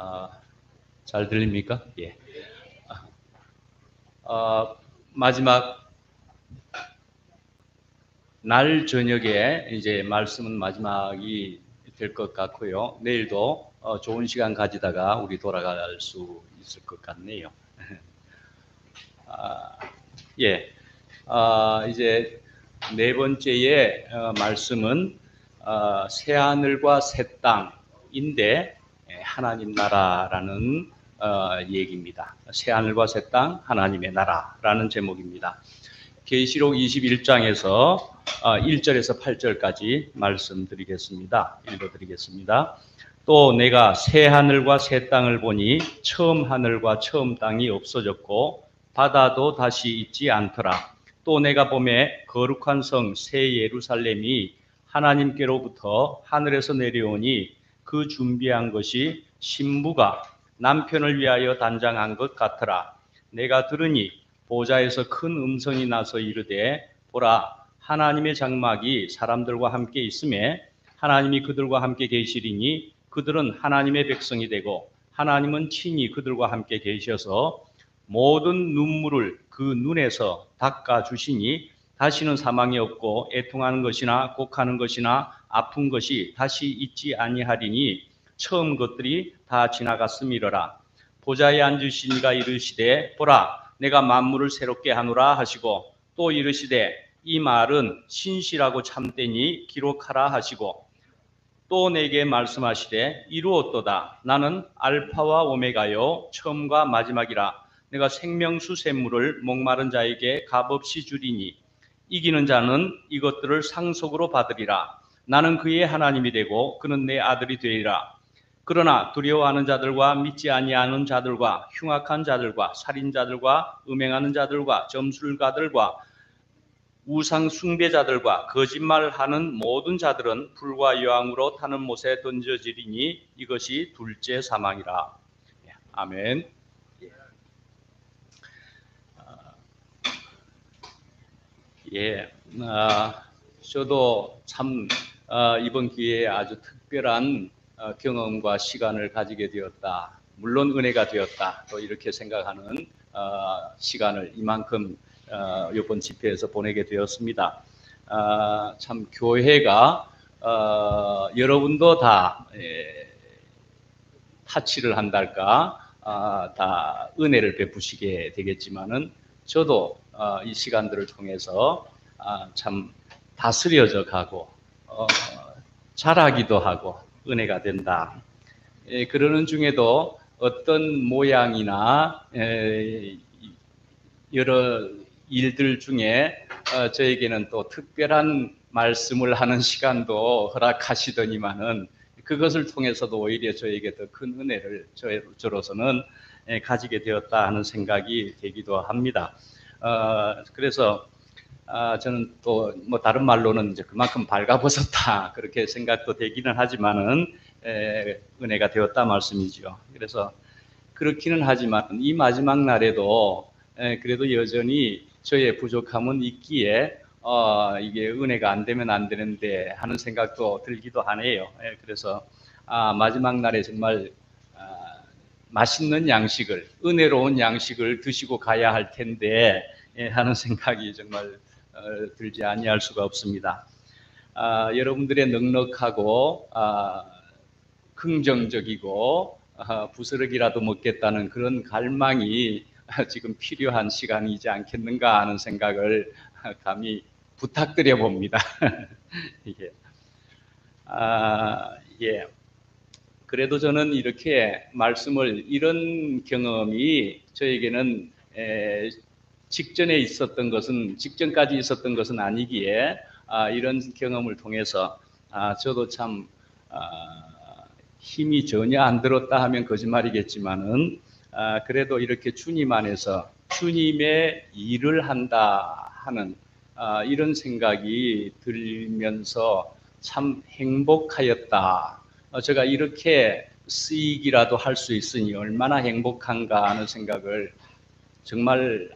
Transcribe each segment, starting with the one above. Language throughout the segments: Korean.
아, 잘 들립니까? 예. 마지막 날 저녁에 이제 말씀은 마지막이 될 것 같고요. 내일도 좋은 시간 가지다가 우리 돌아갈 수 있을 것 같네요. 예. 이제 네 번째의 말씀은 새 하늘과 새 땅인데 하나님 나라라는 얘기입니다. 새 하늘과 새 땅, 하나님의 나라라는 제목입니다. 계시록 21장에서 1절에서 8절까지 말씀드리겠습니다. 읽어드리겠습니다. 또 내가 새 하늘과 새 땅을 보니 처음 하늘과 처음 땅이 없어졌고 바다도 다시 있지 않더라. 또 내가 보매 거룩한 성 새 예루살렘이 하나님께로부터 하늘에서 내려오니 그 준비한 것이 신부가 남편을 위하여 단장한 것 같더라. 내가 들으니 보좌에서 큰 음성이 나서 이르되 보라 하나님의 장막이 사람들과 함께 있음에 하나님이 그들과 함께 계시리니 그들은 하나님의 백성이 되고 하나님은 친히 그들과 함께 계셔서 모든 눈물을 그 눈에서 닦아 주시니 다시는 사망이 없고 애통하는 것이나 곡하는 것이나 아픈 것이 다시 있지 아니하리니 처음 것들이 다 지나갔음이러라. 보좌에 앉으신 이가 이르시되 보라 내가 만물을 새롭게 하노라 하시고 또 이르시되 이 말은 신실하고 참되니 기록하라 하시고 또 내게 말씀하시되 이루었도다. 나는 알파와 오메가요 처음과 마지막이라. 내가 생명수 샘물을 목마른 자에게 값없이 주리니 이기는 자는 이것들을 상속으로 받으리라. 나는 그의 하나님이 되고 그는 내 아들이 되리라. 그러나 두려워하는 자들과 믿지 아니하는 자들과 흉악한 자들과 살인자들과 음행하는 자들과 점술가들과 우상 숭배자들과 거짓말하는 모든 자들은 불과 여왕으로 타는 못에 던져지리니 이것이 둘째 사망이라. 아멘. 예, 저도 참 이번 기회에 아주 특별한 경험과 시간을 가지게 되었다. 물론 은혜가 되었다. 또 이렇게 생각하는 시간을 이만큼 이번 집회에서 보내게 되었습니다. 참 교회가 여러분도 다 타치를 한달까 다 은혜를 베푸시게 되겠지만은 저도 이 시간들을 통해서 참 다스려져 가고 자라기도 하고 은혜가 된다. 그러는 중에도 어떤 모양이나 여러 일들 중에 저에게는 또 특별한 말씀을 하는 시간도 허락하시더니만은 그것을 통해서도 오히려 저에게 더 큰 은혜를 저로서는 가지게 되었다 하는 생각이 되기도 합니다. 그래서 저는 또 뭐 다른 말로는 이제 그만큼 발가벗었다 그렇게 생각도 되기는 하지만은 은혜가 되었다 말씀이죠. 그래서 그렇기는 하지만 이 마지막 날에도 그래도 여전히 저의 부족함은 있기에 이게 은혜가 안 되면 안 되는데 하는 생각도 들기도 하네요. 그래서 마지막 날에 정말 맛있는 양식을, 은혜로운 양식을 드시고 가야 할 텐데 하는 생각이 정말 들지 아니할 수가 없습니다. 여러분들의 넉넉하고 긍정적이고 부스러기라도 먹겠다는 그런 갈망이 지금 필요한 시간이지 않겠는가 하는 생각을 감히 부탁드려 봅니다. 예. 예. 그래도 저는 이렇게 말씀을 이런 경험이 저에게는 직전에 있었던 것은 직전까지 있었던 것은 아니기에 이런 경험을 통해서 저도 참 힘이 전혀 안 들었다 하면 거짓말이겠지만은 그래도 이렇게 주님 안에서 주님의 일을 한다 하는 이런 생각이 들면서 참 행복하였다. 제가 이렇게 쓰이기라도 할 수 있으니 얼마나 행복한가 하는 생각을 정말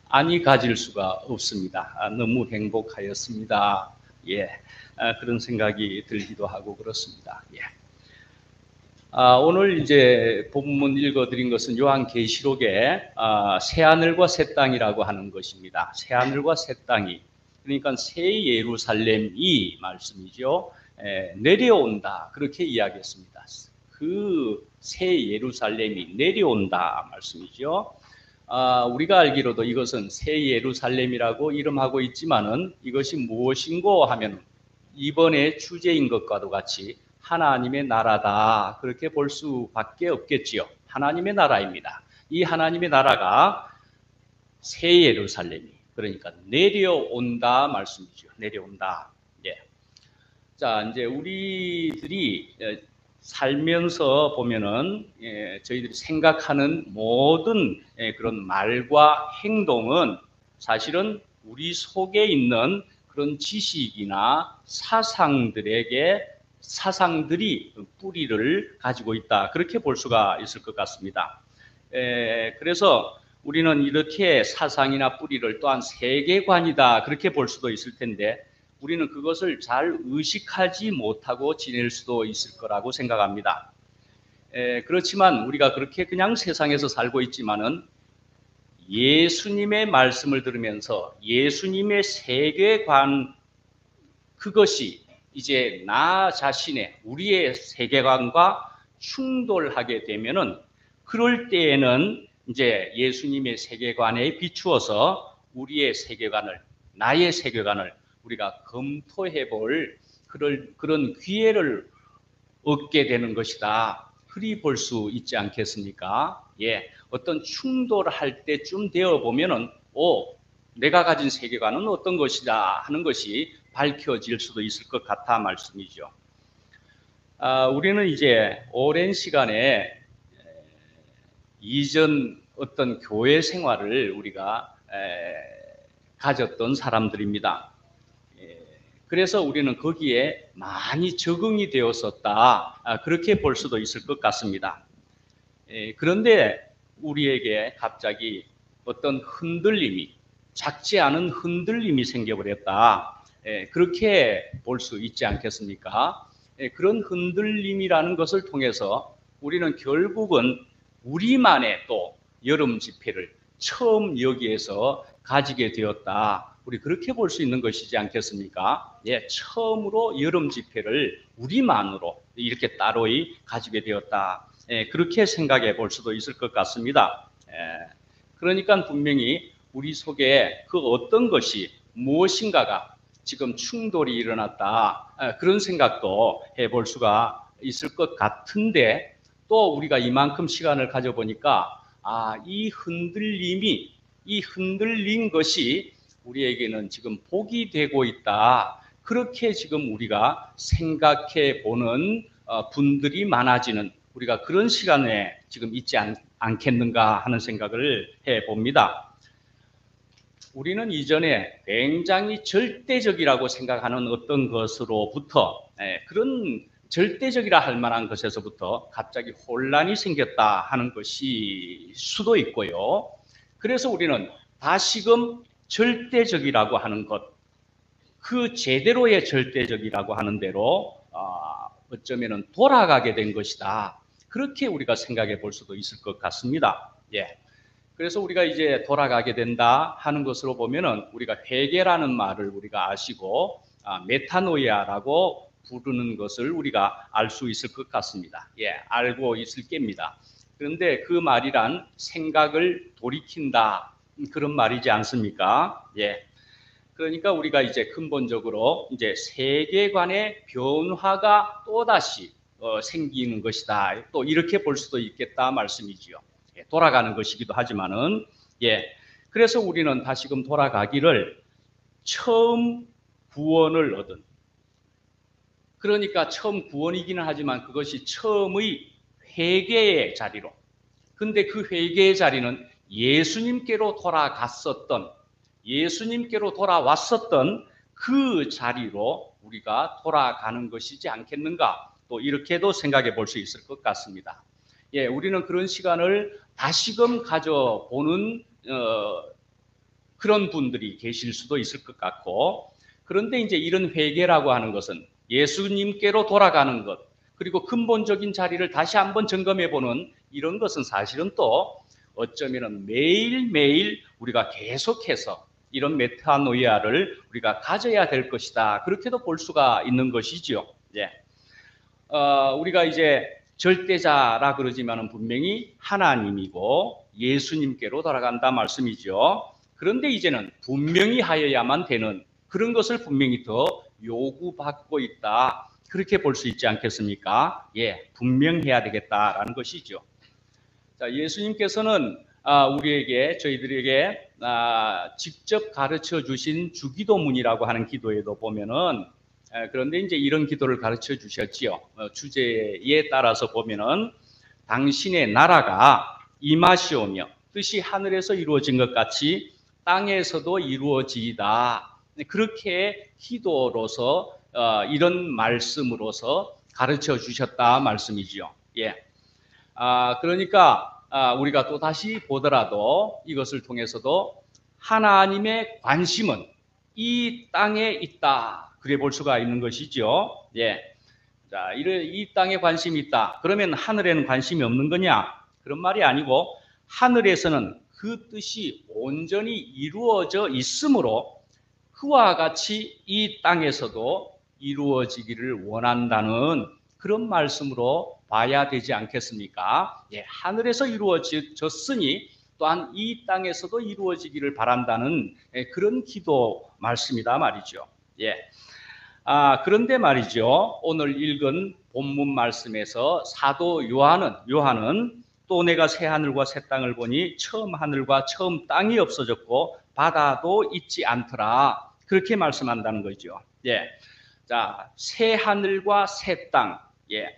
아니 가질 수가 없습니다. 너무 행복하였습니다. 예, 그런 생각이 들기도 하고 그렇습니다. 예. 오늘 이제 본문 읽어드린 것은 요한계시록의 새하늘과 새 땅이라고 하는 것입니다. 새하늘과 새 땅이, 그러니까 새 예루살렘이 말씀이죠. 내려온다, 그렇게 이야기했습니다. 그 새 예루살렘이 내려온다 말씀이죠. 우리가 알기로도 이것은 새 예루살렘이라고 이름하고 있지만은 이것이 무엇인고 하면 이번에 주제인 것과도 같이 하나님의 나라다, 그렇게 볼 수밖에 없겠지요. 하나님의 나라입니다. 이 하나님의 나라가 새 예루살렘이, 그러니까 내려온다 말씀이죠. 내려온다. 예. 자, 이제 우리들이 살면서 보면은 저희들이 생각하는 모든 그런 말과 행동은 사실은 우리 속에 있는 그런 지식이나 사상들이 뿌리를 가지고 있다, 그렇게 볼 수가 있을 것 같습니다. 그래서 우리는 이렇게 사상이나 뿌리를 또한 세계관이다, 그렇게 볼 수도 있을 텐데 우리는 그것을 잘 의식하지 못하고 지낼 수도 있을 거라고 생각합니다. 그렇지만 우리가 그렇게 그냥 세상에서 살고 있지만은 예수님의 말씀을 들으면서 예수님의 세계관, 그것이 이제 나 자신의, 우리의 세계관과 충돌하게 되면은 그럴 때에는 이제 예수님의 세계관에 비추어서 우리의 세계관을, 나의 세계관을 우리가 검토해 볼 그런 기회를 얻게 되는 것이다, 그리 볼 수 있지 않겠습니까? 예, 어떤 충돌할 때쯤 되어 보면은 내가 가진 세계관은 어떤 것이다 하는 것이 밝혀질 수도 있을 것 같아 말씀이죠. 우리는 이제 오랜 시간에 이전 어떤 교회 생활을 우리가 가졌던 사람들입니다. 그래서 우리는 거기에 많이 적응이 되었었다, 그렇게 볼 수도 있을 것 같습니다. 그런데 우리에게 갑자기 어떤 흔들림이, 작지 않은 흔들림이 생겨버렸다, 그렇게 볼 수 있지 않겠습니까? 그런 흔들림이라는 것을 통해서 우리는 결국은 우리만의 또 여름 집회를 처음 여기에서 가지게 되었다, 우리 그렇게 볼 수 있는 것이지 않겠습니까? 예, 처음으로 여름 집회를 우리만으로 이렇게 따로이 가지게 되었다, 그렇게 생각해 볼 수도 있을 것 같습니다. 그러니까 분명히 우리 속에 그 어떤 것이, 무엇인가가 지금 충돌이 일어났다, 그런 생각도 해볼 수가 있을 것 같은데, 또 우리가 이만큼 시간을 가져보니까 이 흔들린 것이 우리에게는 지금 복이 되고 있다, 그렇게 지금 우리가 생각해 보는 분들이 많아지는, 우리가 그런 시간에 지금 있지 않겠는가 하는 생각을 해봅니다. 우리는 이전에 굉장히 절대적이라고 생각하는 어떤 것으로부터, 그런 절대적이라 할 만한 것에서부터 갑자기 혼란이 생겼다 하는 것이 수도 있고요. 그래서 우리는 다시금 절대적이라고 하는 것, 그 제대로의 절대적이라고 하는 대로 어쩌면 돌아가게 된 것이다, 그렇게 우리가 생각해 볼 수도 있을 것 같습니다. 예. 그래서 우리가 이제 돌아가게 된다 하는 것으로 보면은 우리가 회개라는 말을 우리가 아시고 메타노이아라고 부르는 것을 우리가 알 수 있을 것 같습니다. 예, 알고 있을 겁니다. 그런데 그 말이란 생각을 돌이킨다, 그런 말이지 않습니까? 예. 그러니까 우리가 이제 근본적으로 이제 세계관의 변화가 또다시 생기는 것이다, 또 이렇게 볼 수도 있겠다 말씀이지요. 돌아가는 것이기도 하지만은, 그래서 우리는 다시금 돌아가기를 처음 구원을 얻은, 그러니까 처음 구원이기는 하지만 그것이 처음의 회개의 자리로, 근데 그 회개의 자리는 예수님께로 돌아왔었던 그 자리로 우리가 돌아가는 것이지 않겠는가, 또 이렇게도 생각해 볼 수 있을 것 같습니다. 예, 우리는 그런 시간을 다시금 가져보는 그런 분들이 계실 수도 있을 것 같고, 그런데 이제 이런 회개라고 하는 것은 예수님께로 돌아가는 것, 그리고 근본적인 자리를 다시 한번 점검해 보는 이런 것은 사실은 또 어쩌면 매일매일 우리가 계속해서 이런 메타노이아를 우리가 가져야 될 것이다. 그렇게도 볼 수가 있는 것이죠. 예. 우리가 이제 절대자라 그러지만은 분명히 하나님이고 예수님께로 돌아간다 말씀이죠. 그런데 이제는 분명히 하여야만 되는 그런 것을 분명히 더 요구받고 있다. 그렇게 볼 수 있지 않겠습니까? 예, 분명해야 되겠다라는 것이죠. 자, 예수님께서는 우리에게, 저희들에게 직접 가르쳐 주신 주기도문이라고 하는 기도에도 보면은, 그런데 이제 이런 기도를 가르쳐 주셨지요. 주제에 따라서 보면은 당신의 나라가 임하시오며 뜻이 하늘에서 이루어진 것 같이 땅에서도 이루어지이다. 그렇게 기도로서 이런 말씀으로서 가르쳐 주셨다 말씀이지요. 예. 그러니까 우리가 또 다시 보더라도 이것을 통해서도 하나님의 관심은 이 땅에 있다. 그래 볼 수가 있는 것이죠. 예. 자, 이 땅에 관심이 있다. 그러면 하늘에는 관심이 없는 거냐? 그런 말이 아니고 하늘에서는 그 뜻이 온전히 이루어져 있으므로 그와 같이 이 땅에서도 이루어지기를 원한다는 그런 말씀으로 봐야 되지 않겠습니까? 예, 하늘에서 이루어졌으니 또한 이 땅에서도 이루어지기를 바란다는 그런 기도 말씀이다 말이죠. 예. 그런데 말이죠. 오늘 읽은 본문 말씀에서 사도 요한은 또 내가 새 하늘과 새 땅을 보니 처음 하늘과 처음 땅이 없어졌고 바다도 있지 않더라. 그렇게 말씀한다는 거죠. 예. 자, 새 하늘과 새 땅. 예.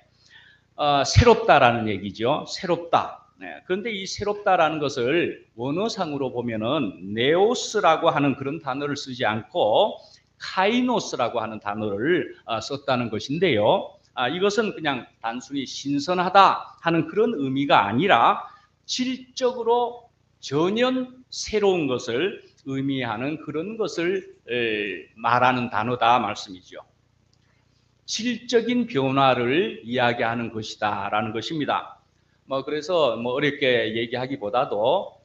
새롭다라는 얘기죠. 새롭다. 네. 그런데 이 새롭다라는 것을 원어상으로 보면은 네오스라고 하는 그런 단어를 쓰지 않고 카이노스라고 하는 단어를 썼다는 것인데요. 이것은 그냥 단순히 신선하다 하는 그런 의미가 아니라 질적으로 전혀 새로운 것을 의미하는 그런 것을 말하는 단어다 말씀이죠. 질적인 변화를 이야기하는 것이다라는 것입니다. 그래서 어렵게 얘기하기보다도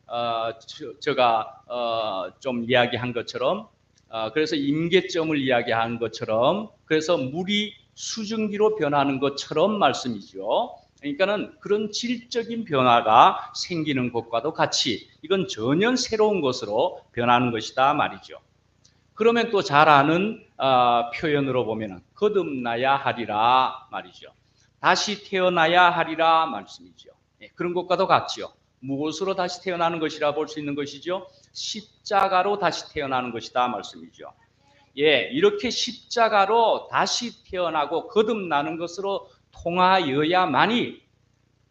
제가 좀 이야기한 것처럼 그래서 임계점을 이야기한 것처럼 그래서 물이 수증기로 변하는 것처럼 말씀이죠. 그러니까는 그런 질적인 변화가 생기는 것과도 같이 이건 전혀 새로운 것으로 변하는 것이다 말이죠. 그러면 또 잘 아는 표현으로 보면 거듭나야 하리라 말이죠. 다시 태어나야 하리라 말씀이죠. 그런 것과도 같죠. 무엇으로 다시 태어나는 것이라 볼 수 있는 것이죠? 십자가로 다시 태어나는 것이다 말씀이죠. 예, 이렇게 십자가로 다시 태어나고 거듭나는 것으로 통하여야만이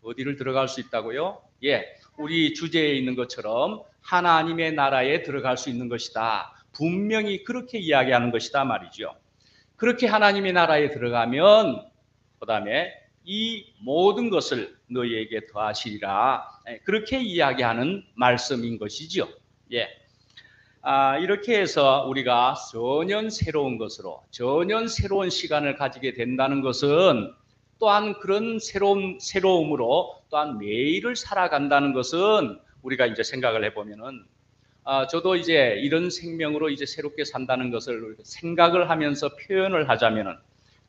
어디를 들어갈 수 있다고요? 예, 우리 주제에 있는 것처럼 하나님의 나라에 들어갈 수 있는 것이다. 분명히 그렇게 이야기하는 것이다 말이죠. 그렇게 하나님의 나라에 들어가면 그다음에 이 모든 것을 너희에게 더하시리라. 그렇게 이야기하는 말씀인 것이죠. 예. 이렇게 해서 우리가 전혀 새로운 것으로 전혀 새로운 시간을 가지게 된다는 것은 또한 그런 새로움으로 또한 매일을 살아간다는 것은 우리가 이제 생각을 해보면은 저도 이제 이런 생명으로 이제 새롭게 산다는 것을 생각을 하면서 표현을 하자면은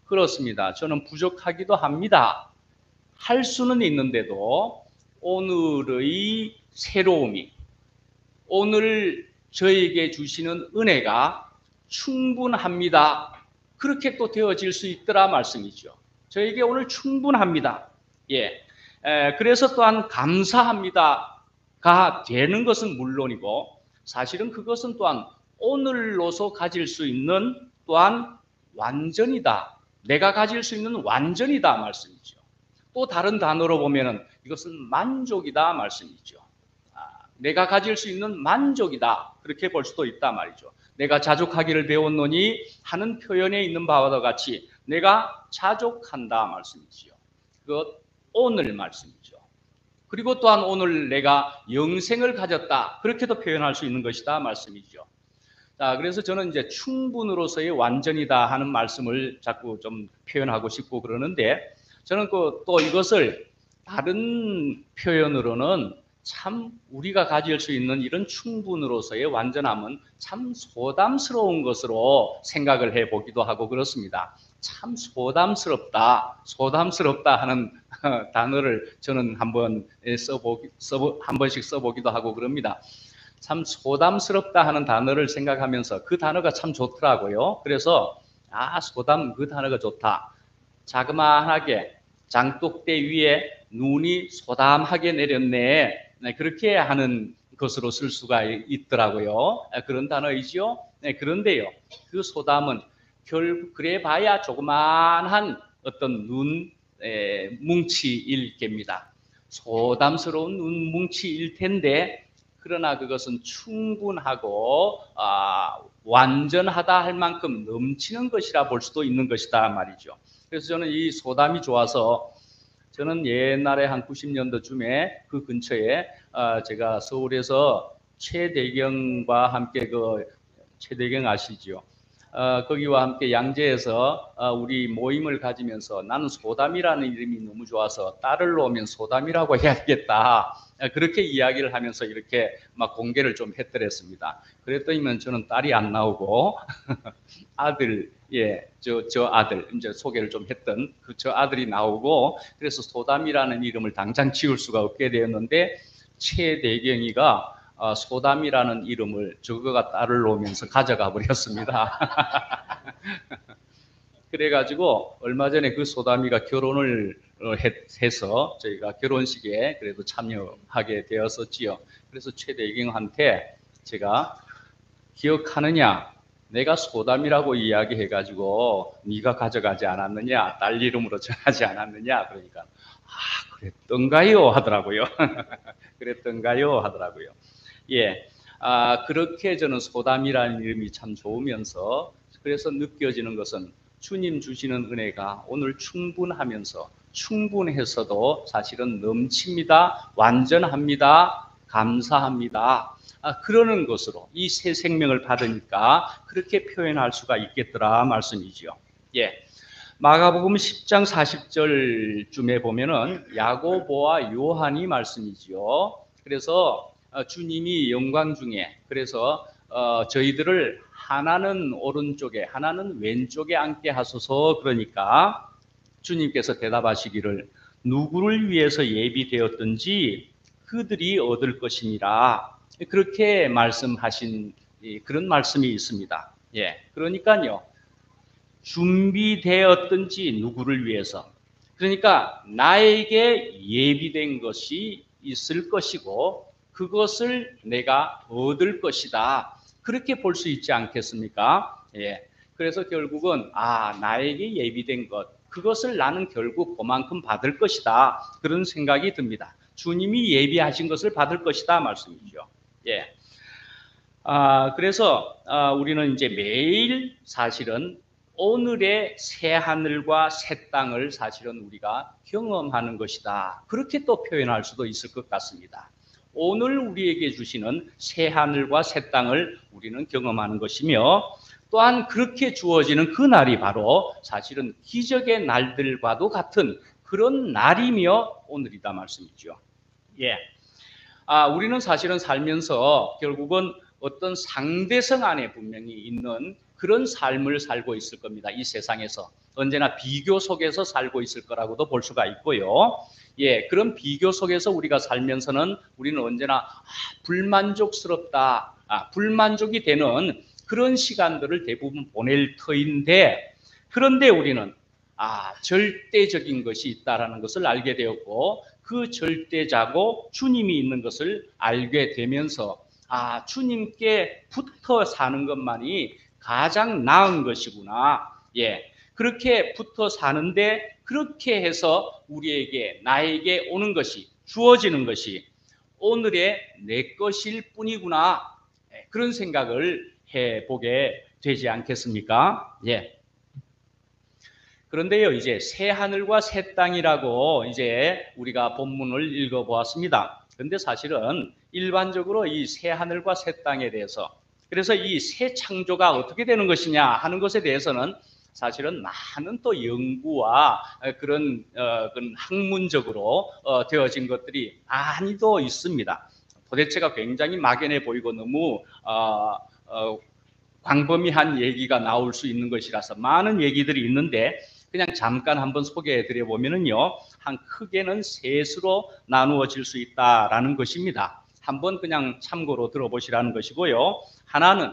그렇습니다. 저는 부족하기도 합니다. 할 수는 있는데도 오늘의 새로움이 오늘 저에게 주시는 은혜가 충분합니다. 그렇게 또 되어질 수 있더라 말씀이죠. 저에게 오늘 충분합니다. 예. 그래서 또한 감사합니다가 되는 것은 물론이고 사실은 그것은 또한 오늘로서 가질 수 있는 또한 완전이다. 내가 가질 수 있는 완전이다 말씀이죠. 또 다른 단어로 보면은 이것은 만족이다 말씀이죠. 내가 가질 수 있는 만족이다. 그렇게 볼 수도 있다 말이죠. 내가 자족하기를 배웠노니 하는 표현에 있는 바와 같이 내가 자족한다 말씀이지요. 그것 오늘 말씀이죠. 그리고 또한 오늘 내가 영생을 가졌다. 그렇게도 표현할 수 있는 것이다 말씀이죠. 자, 그래서 저는 이제 충분으로서의 완전이다 하는 말씀을 자꾸 좀 표현하고 싶고 그러는데 저는 또 이것을 다른 표현으로는 참 우리가 가질 수 있는 이런 충분으로서의 완전함은 참 소담스러운 것으로 생각을 해보기도 하고 그렇습니다. 참 소담스럽다 하는 단어를 저는 한 번씩 써보기도 하고 그럽니다. 참 소담스럽다 하는 단어를 생각하면서 그 단어가 참 좋더라고요. 그래서 소담, 그 단어가 좋다. 자그마하게 장독대 위에 눈이 소담하게 내렸네. 네, 그렇게 하는 것으로 쓸 수가 있더라고요. 그런 단어이지요. 네, 그런데요, 그 소담은 그래 봐야 조그만한 어떤 눈 뭉치일 겁니다. 소담스러운 눈 뭉치일 텐데, 그러나 그것은 충분하고 완전하다 할 만큼 넘치는 것이라 볼 수도 있는 것이다 말이죠. 그래서 저는 이 소담이 좋아서, 저는 옛날에 한 90년도쯤에 그 근처에 제가 서울에서 최대경과 함께, 최대경 아시죠? 거기와 함께 양재에서 우리 모임을 가지면서 나는 소담이라는 이름이 너무 좋아서 딸을 놓으면 소담이라고 해야겠다. 그렇게 이야기를 하면서 이렇게 막 공개를 좀 했더랬습니다. 그랬더니만 저는 딸이 안 나오고 아들, 저 아들, 이제 소개를 좀 했던 저 아들이 나오고, 그래서 소담이라는 이름을 당장 지을 수가 없게 되었는데, 최대경이가 소담이라는 이름을 저거가 딸을 놓으면서 가져가 버렸습니다. 그래가지고 얼마 전에 그 소담이가 결혼을 해서 저희가 결혼식에 그래도 참여하게 되었었지요. 그래서 최대경한테 제가 기억하느냐? 내가 소담이라고 이야기해가지고 네가 가져가지 않았느냐? 딸 이름으로 정하지 않았느냐? 그러니까 그랬던가요? 하더라고요. 그랬던가요? 하더라고요. 예, 그렇게 저는 소담이라는 이름이 참 좋으면서, 그래서 느껴지는 것은 주님 주시는 은혜가 오늘 충분해서도 사실은 넘칩니다. 완전합니다. 감사합니다. 그러는 것으로 이 새 생명을 받으니까 그렇게 표현할 수가 있겠더라 말씀이지요. 예. 마가복음 10장 40절쯤에 보면은 야고보와 요한이 말씀이지요. 그래서 주님이 영광 중에, 그래서 저희들을 하나는 오른쪽에 하나는 왼쪽에 앉게 하소서, 그러니까 주님께서 대답하시기를 누구를 위해서 예비되었든지 그들이 얻을 것이니라, 그렇게 말씀하신 그런 말씀이 있습니다. 예, 그러니까요, 준비되었든지 누구를 위해서, 그러니까 나에게 예비된 것이 있을 것이고 그것을 내가 얻을 것이다, 그렇게 볼 수 있지 않겠습니까? 예. 그래서 결국은 나에게 예비된 것, 그것을 나는 결국 그만큼 받을 것이다, 그런 생각이 듭니다. 주님이 예비하신 것을 받을 것이다 말씀이죠. 예. 그래서 우리는 이제 매일 사실은 오늘의 새 하늘과 새 땅을 사실은 우리가 경험하는 것이다, 그렇게 또 표현할 수도 있을 것 같습니다. 오늘 우리에게 주시는 새 하늘과 새 땅을 우리는 경험하는 것이며, 또한 그렇게 주어지는 그 날이 바로 사실은 기적의 날들과도 같은 그런 날이며 오늘이다 말씀이죠. 예. 우리는 사실은 살면서 결국은 어떤 상대성 안에 분명히 있는 그런 삶을 살고 있을 겁니다. 이 세상에서 언제나 비교 속에서 살고 있을 거라고도 볼 수가 있고요. 예, 그런 비교 속에서 우리가 살면서는 우리는 언제나 불만족스럽다, 불만족이 되는 그런 시간들을 대부분 보낼 터인데, 그런데 우리는 절대적인 것이 있다라는 것을 알게 되었고, 그 절대자고 주님이 있는 것을 알게 되면서 주님께 붙어 사는 것만이 가장 나은 것이구나. 예, 그렇게 붙어 사는데 그렇게 해서 우리에게, 나에게 오는 것이, 주어지는 것이 오늘의 내 것일 뿐이구나. 예, 그런 생각을 해보게 되지 않겠습니까? 예. 그런데요, 이제 새 하늘과 새 땅이라고 이제 우리가 본문을 읽어보았습니다. 그런데 사실은 일반적으로 이 새 하늘과 새 땅에 대해서, 그래서 이 새 창조가 어떻게 되는 것이냐 하는 것에 대해서는 사실은 많은 또 연구와 그런 학문적으로 되어진 것들이 많이도 있습니다. 도대체가 굉장히 막연해 보이고 너무 광범위한 얘기가 나올 수 있는 것이라서 많은 얘기들이 있는데 그냥 잠깐 한번 소개해 드려 보면은요, 한 크게는 셋으로 나누어질 수 있다라는 것입니다. 한번 그냥 참고로 들어보시라는 것이고요. 하나는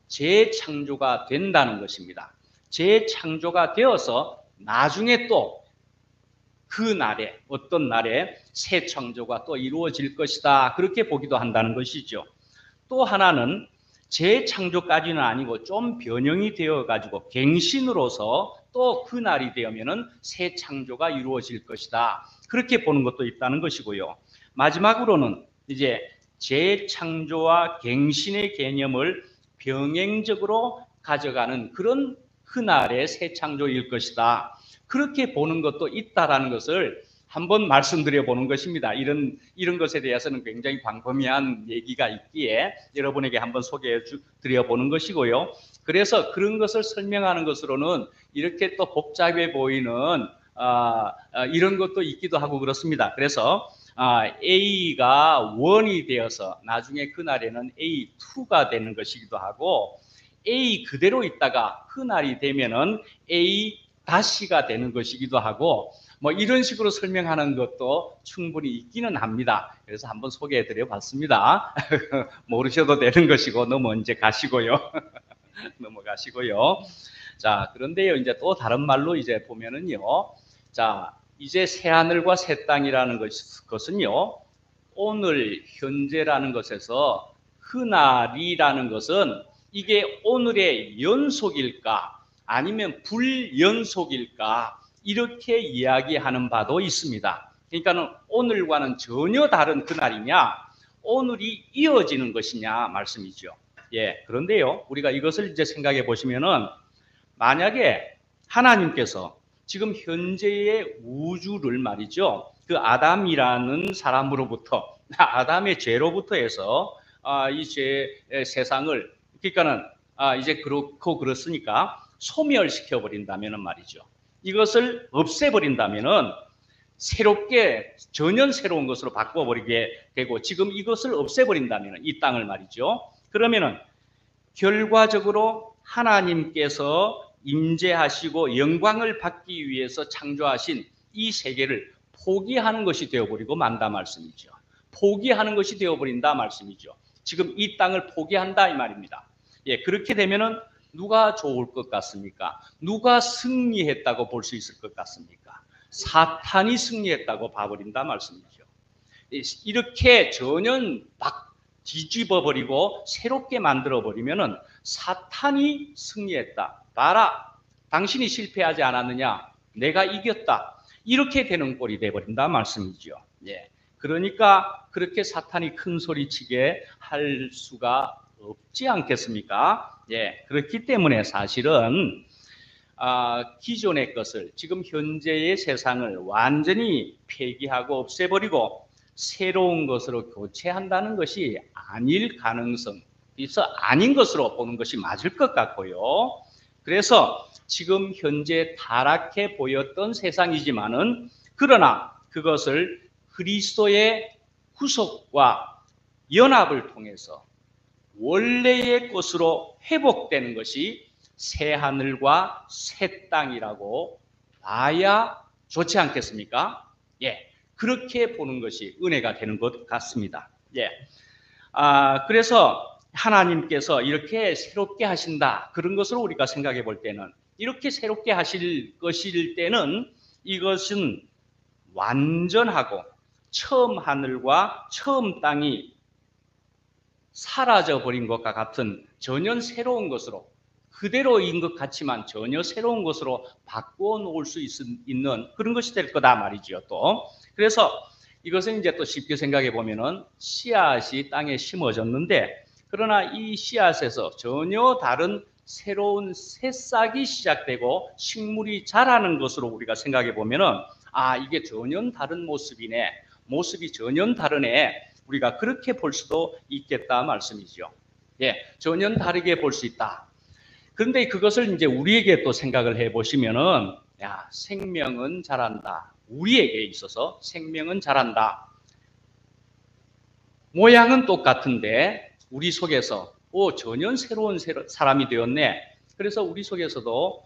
재창조가 된다는 것입니다. 재창조가 되어서 나중에 또 그 날에 어떤 날에 새 창조가 또 이루어질 것이다, 그렇게 보기도 한다는 것이죠. 또 하나는 재창조까지는 아니고 좀 변형이 되어 가지고 갱신으로서 또 그 날이 되면은 새 창조가 이루어질 것이다, 그렇게 보는 것도 있다는 것이고요. 마지막으로는 이제 재창조와 갱신의 개념을 병행적으로 가져가는 그런 그날의 새 창조일 것이다, 그렇게 보는 것도 있다라는 것을 한번 말씀드려 보는 것입니다. 이런 것에 대해서는 굉장히 광범위한 얘기가 있기에 여러분에게 한번 소개해 드려 보는 것이고요. 그래서 그런 것을 설명하는 것으로는 이렇게 또 복잡해 보이는 이런 것도 있기도 하고 그렇습니다. 그래서 A가 1이 되어서 나중에 그날에는 A2가 되는 것이기도 하고, A 그대로 있다가 그날이 되면은 A 다시가 되는 것이기도 하고, 뭐 이런 식으로 설명하는 것도 충분히 있기는 합니다. 그래서 한번 소개해 드려 봤습니다. 모르셔도 되는 것이고 너무 먼저 가시고요. 넘어가시고요. 자, 그런데요, 이제 또 다른 말로 이제 보면은요, 자, 이제 새하늘과 새 땅이라는 것은요, 오늘 현재라는 것에서 그날이라는 것은 이게 오늘의 연속일까 아니면 불연속일까, 이렇게 이야기하는 바도 있습니다. 그러니까는 오늘과는 전혀 다른 그날이냐, 오늘이 이어지는 것이냐 말씀이죠. 예, 그런데요, 우리가 이것을 이제 생각해 보시면은, 만약에 하나님께서 지금 현재의 우주를 말이죠, 그 아담이라는 사람으로부터, 아담의 죄로부터 해서 이제 세상을, 그러니까는 이제 그렇고 그렇으니까 소멸시켜 버린다면은 말이죠, 이것을 없애버린다면은 새롭게 전혀 새로운 것으로 바꿔버리게 되고, 지금 이것을 없애버린다면 이 땅을 말이죠, 그러면은 결과적으로 하나님께서 임재하시고 영광을 받기 위해서 창조하신 이 세계를 포기하는 것이 되어버리고 만다 말씀이죠. 포기하는 것이 되어버린다 말씀이죠. 지금 이 땅을 포기한다 이 말입니다. 예, 그렇게 되면은 누가 좋을 것 같습니까? 누가 승리했다고 볼 수 있을 것 같습니까? 사탄이 승리했다고 봐버린다 말씀이죠. 이렇게 전혀 막 뒤집어버리고 새롭게 만들어버리면은 사탄이 승리했다, 봐라, 당신이 실패하지 않았느냐, 내가 이겼다, 이렇게 되는 꼴이 돼버린다 말씀이죠. 예. 그러니까 그렇게 사탄이 큰 소리치게 할 수가 없지 않겠습니까? 예. 그렇기 때문에 사실은 기존의 것을, 지금 현재의 세상을 완전히 폐기하고 없애버리고 새로운 것으로 교체한다는 것이 아닐 가능성, 그래서 아닌 것으로 보는 것이 맞을 것 같고요. 그래서 지금 현재 타락해 보였던 세상이지만은, 그러나 그것을 그리스도의 구속과 연합을 통해서 원래의 것으로 회복되는 것이 새 하늘과 새 땅이라고 봐야 좋지 않겠습니까? 예, 그렇게 보는 것이 은혜가 되는 것 같습니다. 예, 그래서 하나님께서 이렇게 새롭게 하신다, 그런 것으로 우리가 생각해 볼 때는, 이렇게 새롭게 하실 것일 때는 이것은 완전하고 처음 하늘과 처음 땅이 사라져버린 것과 같은 전혀 새로운 것으로, 그대로인 것 같지만 전혀 새로운 것으로 바꾸어 놓을 수 있는 그런 것이 될 거다 말이죠. 또 그래서 이것은 이제 또 쉽게 생각해 보면은 씨앗이 땅에 심어졌는데, 그러나 이 씨앗에서 전혀 다른 새로운 새싹이 시작되고 식물이 자라는 것으로 우리가 생각해 보면은, 이게 전혀 다른 모습이네, 모습이 전혀 다르네, 우리가 그렇게 볼 수도 있겠다 말씀이죠. 예, 전혀 다르게 볼 수 있다. 그런데 그것을 이제 우리에게 또 생각을 해 보시면은, 야, 생명은 자란다. 우리에게 있어서 생명은 자란다. 모양은 똑같은데 우리 속에서 전혀 새로운 사람이 되었네. 그래서 우리 속에서도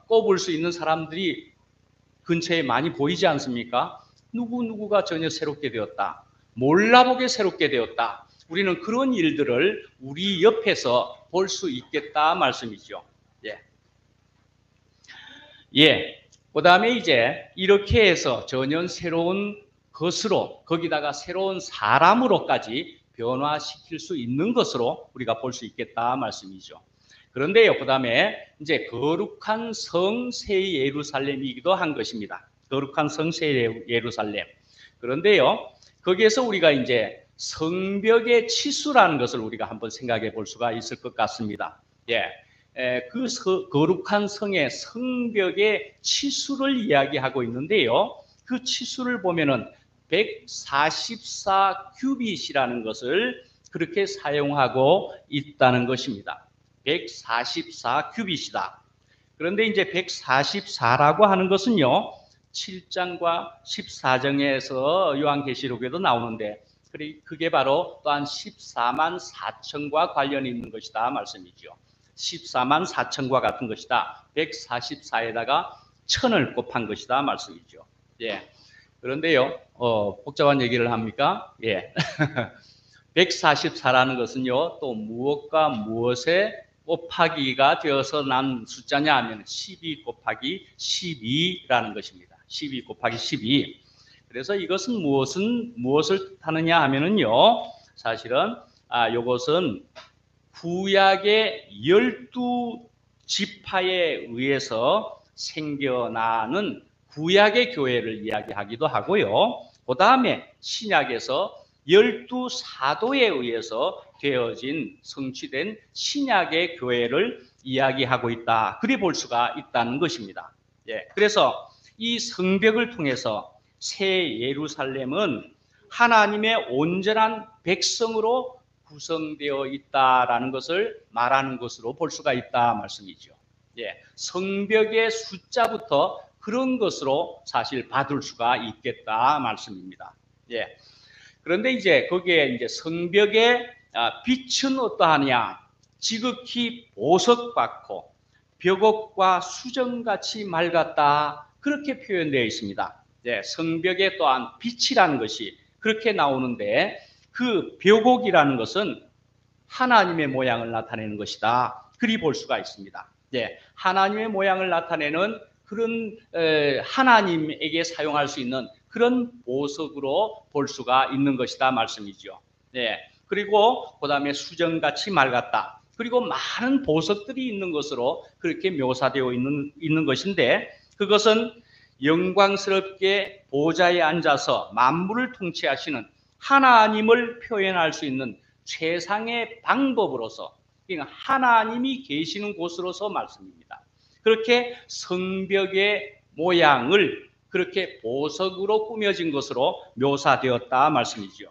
꼽을 수 있는 사람들이 근처에 많이 보이지 않습니까? 누구누구가 전혀 새롭게 되었다. 몰라보게 새롭게 되었다. 우리는 그런 일들을 우리 옆에서 볼 수 있겠다 말씀이죠. 예. 예. 그 다음에 이제 이렇게 해서 전혀 새로운 것으로, 거기다가 새로운 사람으로까지 변화시킬 수 있는 것으로 우리가 볼 수 있겠다 말씀이죠. 그런데요, 그 다음에 이제 거룩한 성 새 예루살렘이기도 한 것입니다. 거룩한 성 새 예루살렘. 그런데요, 거기에서 우리가 이제 성벽의 치수라는 것을 우리가 한번 생각해 볼 수가 있을 것 같습니다. 예. 그 거룩한 성의 성벽의 치수를 이야기하고 있는데요. 그 치수를 보면은 144 큐빗이라는 것을 그렇게 사용하고 있다는 것입니다. 144 큐빗이다. 그런데 이제 144라고 하는 것은요, 7장과 14장에서 요한계시록에도 나오는데, 그게 바로 또한 14만 4천과 관련이 있는 것이다 말씀이죠. 14만 4천과 같은 것이다. 144에다가 1000을 곱한 것이다 말씀이죠. 예. 그런데요, 복잡한 얘기를 합니까? 예. 144라는 것은요, 또 무엇과 무엇에 곱하기가 되어서 난 숫자냐 하면 12 곱하기 12라는 것입니다. 12 곱하기 12. 그래서 이것은 무엇을 뜻하느냐 하면은요, 사실은, 요것은 구약의 12지파에 의해서 생겨나는 구약의 교회를 이야기하기도 하고요. 그 다음에 신약에서 12사도에 의해서 되어진 성취된 신약의 교회를 이야기하고 있다. 그리 볼 수가 있다는 것입니다. 예, 그래서 이 성벽을 통해서 새 예루살렘은 하나님의 온전한 백성으로 구성되어 있다라는 것을 말하는 것으로 볼 수가 있다 말씀이죠. 예, 성벽의 숫자부터 그런 것으로 사실 받을 수가 있겠다 말씀입니다. 예. 그런데 이제 거기에 이제 성벽의 빛은 어떠하냐? 지극히 보석같고 벽옥과 수정같이 맑았다. 그렇게 표현되어 있습니다. 예, 성벽에 또한 빛이라는 것이 그렇게 나오는데, 그 벽옥이라는 것은 하나님의 모양을 나타내는 것이다. 그리 볼 수가 있습니다. 예, 하나님의 모양을 나타내는 그런 하나님에게 사용할 수 있는 그런 보석으로 볼 수가 있는 것이다 말씀이죠. 예, 그리고 그 다음에 수정같이 맑았다. 그리고 많은 보석들이 있는 것으로 그렇게 묘사되어 있는 것인데, 그것은 영광스럽게 보좌에 앉아서 만물을 통치하시는 하나님을 표현할 수 있는 최상의 방법으로서, 그러니까 하나님이 계시는 곳으로서 말씀입니다. 그렇게 성벽의 모양을 그렇게 보석으로 꾸며진 것으로 묘사되었다 말씀이죠.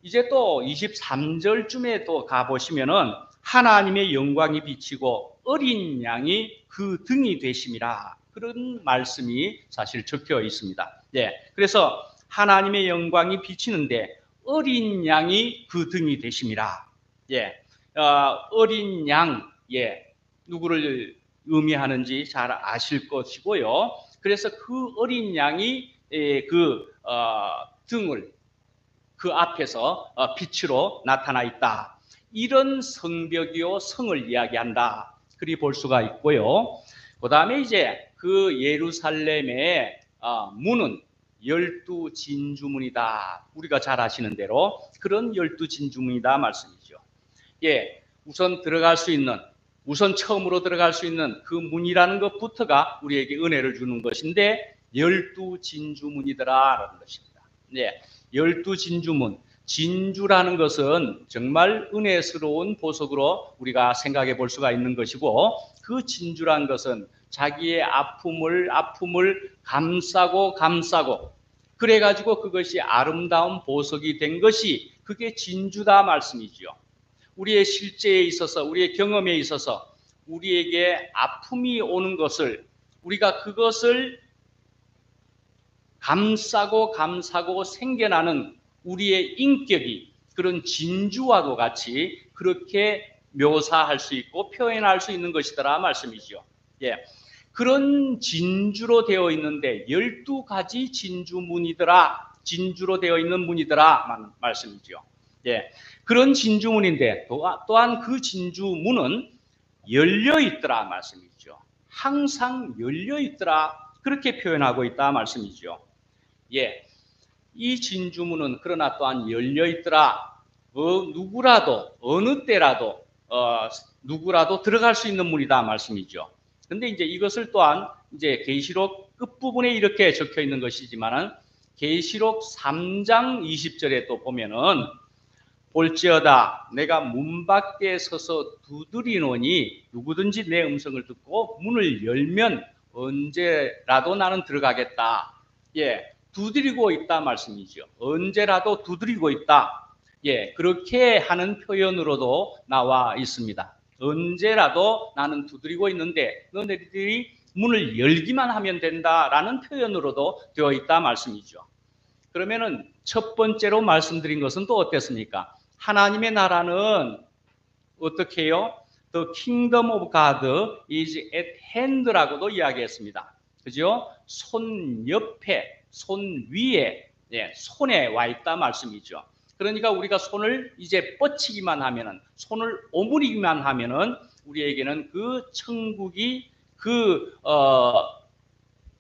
이제 또 23절쯤에 또 가보시면은 하나님의 영광이 비치고 어린 양이 그 등이 되심이라, 그런 말씀이 사실 적혀 있습니다. 예, 그래서 하나님의 영광이 비치는데 어린 양이 그 등이 되심이라. 예, 어린 양, 예, 누구를 의미하는지 잘 아실 것이고요. 그래서 그 어린 양이 그 등을 그 앞에서 빛으로 나타나 있다. 이런 성벽이요 성을 이야기한다. 그리 볼 수가 있고요. 그 다음에 이제 그 예루살렘의 문은 12진주문이다. 우리가 잘 아시는 대로 그런 12진주문이다 말씀이죠. 예, 우선 처음으로 들어갈 수 있는 그 문이라는 것부터가 우리에게 은혜를 주는 것인데 12진주문이더라라는 것입니다. 네, 12진주문. 진주라는 것은 정말 은혜스러운 보석으로 우리가 생각해 볼 수가 있는 것이고, 그 진주라는 것은 자기의 아픔을 감싸고 그래가지고 그것이 아름다운 보석이 된 것이 그게 진주다 말씀이지요. 우리의 실제에 있어서, 우리의 경험에 있어서 우리에게 아픔이 오는 것을 우리가 그것을 감싸고 생겨나는 우리의 인격이 그런 진주와도 같이 그렇게 묘사할 수 있고 표현할 수 있는 것이더라 말씀이죠. 예. 그런 진주로 되어 있는데 12가지 진주로 되어 있는 문이더라 말씀이죠. 예. 그런 진주문인데 또한 그 진주문은 열려 있더라 말씀이죠. 항상 열려 있더라 그렇게 표현하고 있다 말씀이죠. 예. 이 진주문은 그러나 또한 열려 있더라. 누구라도 어느 때라도 누구라도 들어갈 수 있는 문이다 말씀이죠. 근데 이제 이것을 또한 이제 계시록 끝부분에 이렇게 적혀 있는 것이지만은 계시록 3장 20절에 또 보면은 볼지어다 내가 문 밖에 서서 두드리노니 누구든지 내 음성을 듣고 문을 열면 언제라도 나는 들어가겠다. 예. 두드리고 있다 말씀이죠. 언제라도 두드리고 있다. 예, 그렇게 하는 표현으로도 나와 있습니다. 언제라도 나는 두드리고 있는데 너네들이 문을 열기만 하면 된다라는 표현으로도 되어 있다 말씀이죠. 그러면은 첫 번째로 말씀드린 것은 또 어땠습니까? 하나님의 나라는 어떻게 해요? The kingdom of God is at hand라고도 이야기했습니다. 그죠? 손 옆에, 손 위에, 예, 손에 와 있다 말씀이죠. 그러니까 우리가 손을 이제 뻗치기만 하면은, 손을 오므리기만 하면은 우리에게는 그 천국이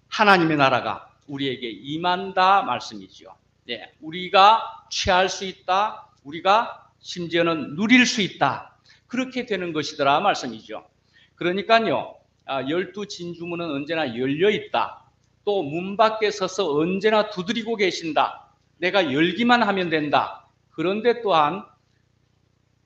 하나님의 나라가 우리에게 임한다 말씀이죠. 예, 우리가 취할 수 있다. 우리가 심지어는 누릴 수 있다. 그렇게 되는 것이더라 말씀이죠. 그러니까요. 12진주문은 언제나 열려 있다. 또 문 밖에 서서 언제나 두드리고 계신다. 내가 열기만 하면 된다. 그런데 또한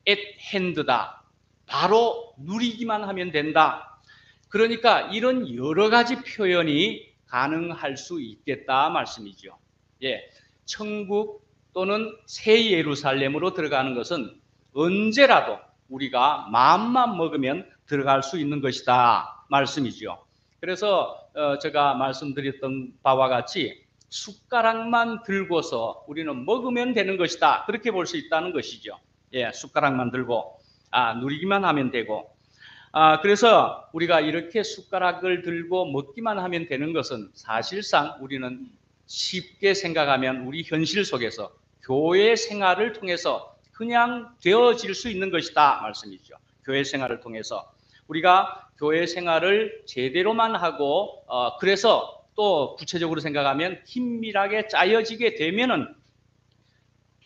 at hand다. 바로 누리기만 하면 된다. 그러니까 이런 여러 가지 표현이 가능할 수 있겠다 말씀이죠. 예, 천국 또는 새 예루살렘으로 들어가는 것은 언제라도 우리가 마음만 먹으면 들어갈 수 있는 것이다 말씀이죠. 그래서 제가 말씀드렸던 바와 같이 숟가락만 들고서 우리는 먹으면 되는 것이다 그렇게 볼 수 있다는 것이죠. 예, 숟가락만 들고 누리기만 하면 되고 그래서 우리가 이렇게 숟가락을 들고 먹기만 하면 되는 것은 사실상 우리는 쉽게 생각하면 우리 현실 속에서 교회 생활을 통해서 그냥 되어질 수 있는 것이다 말씀이죠. 교회 생활을 통해서 우리가 교회 생활을 제대로만 하고 그래서 또 구체적으로 생각하면 긴밀하게 짜여지게 되면은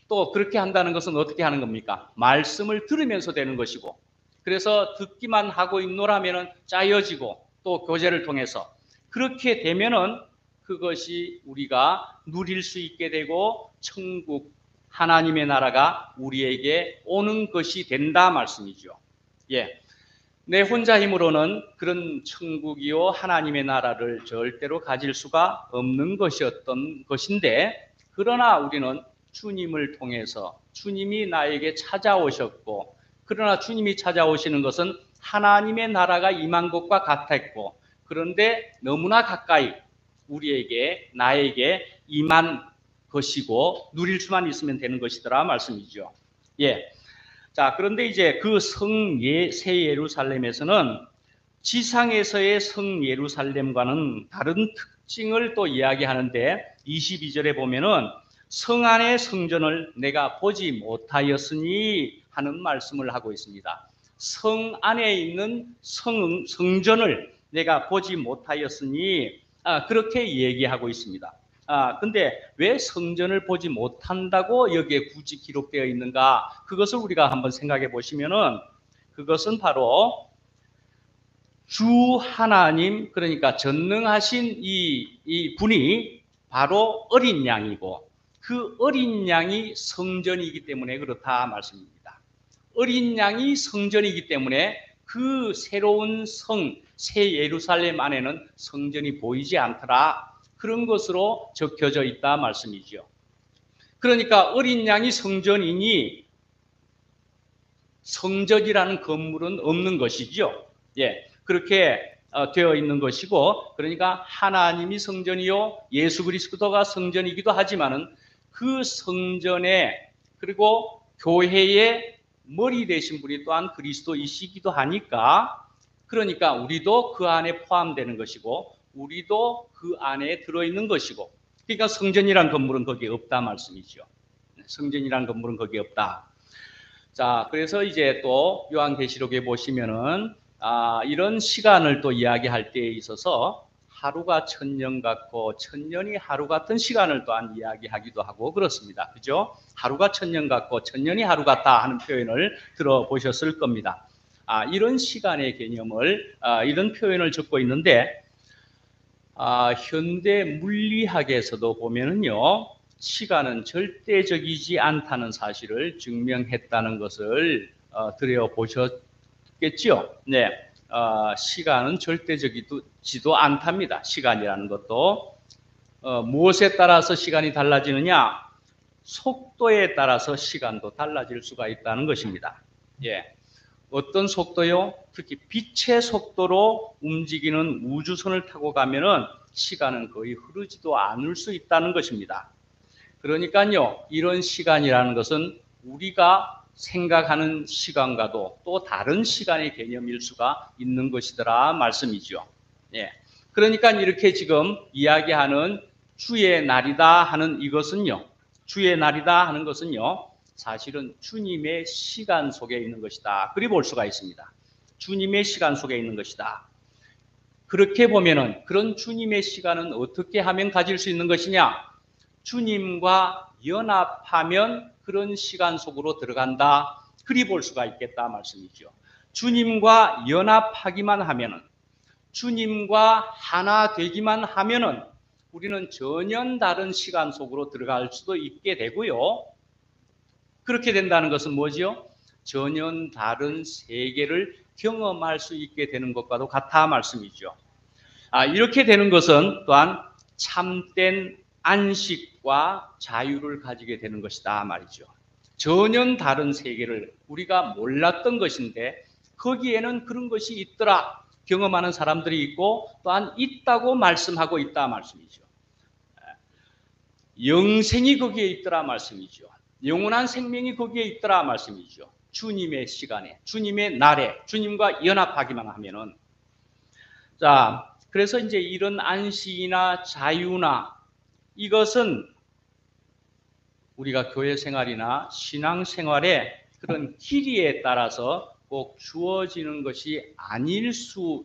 또 그렇게 한다는 것은 어떻게 하는 겁니까? 말씀을 들으면서 되는 것이고 그래서 듣기만 하고 있노라면은 짜여지고 또 교제를 통해서 그렇게 되면은 그것이 우리가 누릴 수 있게 되고 천국 하나님의 나라가 우리에게 오는 것이 된다 말씀이죠. 예. 내 혼자 힘으로는 그런 천국이요 하나님의 나라를 절대로 가질 수가 없는 것이었던 것인데 그러나 우리는 주님을 통해서 주님이 나에게 찾아오셨고 그러나 주님이 찾아오시는 것은 하나님의 나라가 임한 것과 같았고 그런데 너무나 가까이 우리에게 나에게 임한 것이고 누릴 수만 있으면 되는 것이더라 말씀이죠. 예. 자, 그런데 이제 그 새 예루살렘에서는 지상에서의 성 예루살렘과는 다른 특징을 또 이야기하는데 22절에 보면은 성 안의 성전을 내가 보지 못하였으니 하는 말씀을 하고 있습니다. 성 안에 있는 성전을 내가 보지 못하였으니 그렇게 얘기하고 있습니다. 근데 왜 성전을 보지 못한다고 여기에 굳이 기록되어 있는가? 그것을 우리가 한번 생각해 보시면은 그것은 바로 주 하나님, 그러니까 전능하신 이 분이 바로 어린 양이고 그 어린 양이 성전이기 때문에 그렇다 말씀입니다. 어린 양이 성전이기 때문에 그 새로운 새 예루살렘 안에는 성전이 보이지 않더라. 그런 것으로 적혀져 있다 말씀이죠. 그러니까 어린 양이 성전이니 성전이라는 건물은 없는 것이죠. 예, 그렇게 되어 있는 것이고, 그러니까 하나님이 성전이요 예수 그리스도가 성전이기도 하지만은 그 성전에, 그리고 교회의 머리 되신 분이 또한 그리스도이시기도 하니까, 그러니까 우리도 그 안에 포함되는 것이고 우리도 그 안에 들어있는 것이고, 그러니까 성전이란 건물은 거기에 없다 말씀이죠. 성전이란 건물은 거기에 없다. 자, 그래서 이제 또 요한계시록에 보시면은 이런 시간을 또 이야기할 때에 있어서 하루가 천년 같고 천년이 하루 같은 시간을 또한 이야기하기도 하고 그렇습니다. 그죠? 하루가 천년 같고 천년이 하루 같다 하는 표현을 들어보셨을 겁니다. 이런 시간의 개념을, 이런 표현을 적고 있는데, 현대 물리학에서도 보면은요, 시간은 절대적이지 않다는 사실을 증명했다는 것을 들여보셨겠죠? 네, 시간은 절대적이지도 않답니다. 시간이라는 것도 무엇에 따라서 시간이 달라지느냐? 속도에 따라서 시간도 달라질 수가 있다는 것입니다. 예. 어떤 속도요? 특히 빛의 속도로 움직이는 우주선을 타고 가면은 시간은 거의 흐르지도 않을 수 있다는 것입니다. 그러니까요, 이런 시간이라는 것은 우리가 생각하는 시간과도 또 다른 시간의 개념일 수가 있는 것이더라 말씀이죠. 예. 그러니까 이렇게 지금 이야기하는 주의 날이다 하는 이것은요, 주의 날이다 하는 것은요, 사실은 주님의 시간 속에 있는 것이다. 그리 볼 수가 있습니다. 주님의 시간 속에 있는 것이다. 그렇게 보면은 그런 주님의 시간은 어떻게 하면 가질 수 있는 것이냐? 주님과 연합하면 그런 시간 속으로 들어간다. 그리 볼 수가 있겠다 말씀이죠. 주님과 연합하기만 하면은, 주님과 하나 되기만 하면은 우리는 전혀 다른 시간 속으로 들어갈 수도 있게 되고요. 그렇게 된다는 것은 뭐지요? 전혀 다른 세계를 경험할 수 있게 되는 것과도 같아 말씀이죠. 이렇게 되는 것은 또한 참된 안식과 자유를 가지게 되는 것이다 말이죠. 전혀 다른 세계를 우리가 몰랐던 것인데 거기에는 그런 것이 있더라 경험하는 사람들이 있고 또한 있다고 말씀하고 있다 말씀이죠. 영생이 거기에 있더라 말씀이죠. 영원한 생명이 거기에 있더라 말씀이죠. 주님의 시간에, 주님의 날에, 주님과 연합하기만 하면은. 자, 그래서 이제 이런 안식이나 자유나 이것은 우리가 교회 생활이나 신앙 생활에 그런 길이에 따라서 꼭 주어지는 것이 아닐 수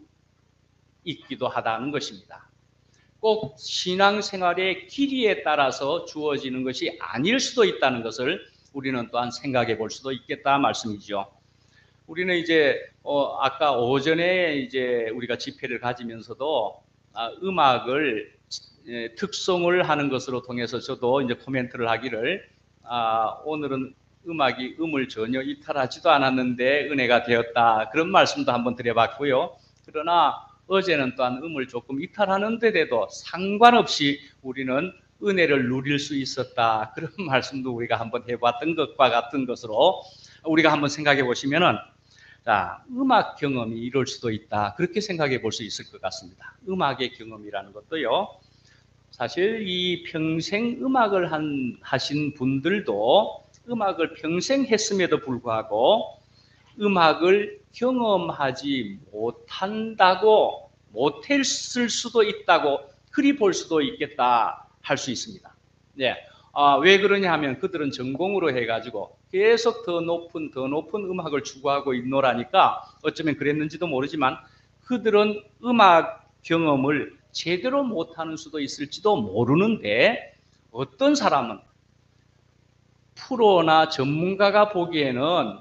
있기도 하다는 것입니다. 꼭 신앙생활의 길이에 따라서 주어지는 것이 아닐 수도 있다는 것을 우리는 또한 생각해 볼 수도 있겠다 말씀이죠. 우리는 이제 아까 오전에 이제 우리가 집회를 가지면서도 음악을 특송을 하는 것으로 통해서 저도 이제 코멘트를 하기를 오늘은 음악이 음을 전혀 이탈하지도 않았는데 은혜가 되었다 그런 말씀도 한번 드려봤고요. 그러나 어제는 또한 음을 조금 이탈하는 데에도 상관없이 우리는 은혜를 누릴 수 있었다. 그런 말씀도 우리가 한번 해봤던 것과 같은 것으로 우리가 한번 생각해 보시면은, 자, 음악 경험이 이럴 수도 있다. 그렇게 생각해 볼 수 있을 것 같습니다. 음악의 경험이라는 것도요. 사실 이 평생 음악을 하신 분들도 음악을 평생 했음에도 불구하고 음악을 경험하지 못했을 수도 있다고 그리 볼 수도 있겠다 할 수 있습니다. 네. 왜 그러냐 하면 그들은 전공으로 해가지고 계속 더 높은 음악을 추구하고 있노라니까 어쩌면 그랬는지도 모르지만 그들은 음악 경험을 제대로 못하는 수도 있을지도 모르는데 어떤 사람은 프로나 전문가가 보기에는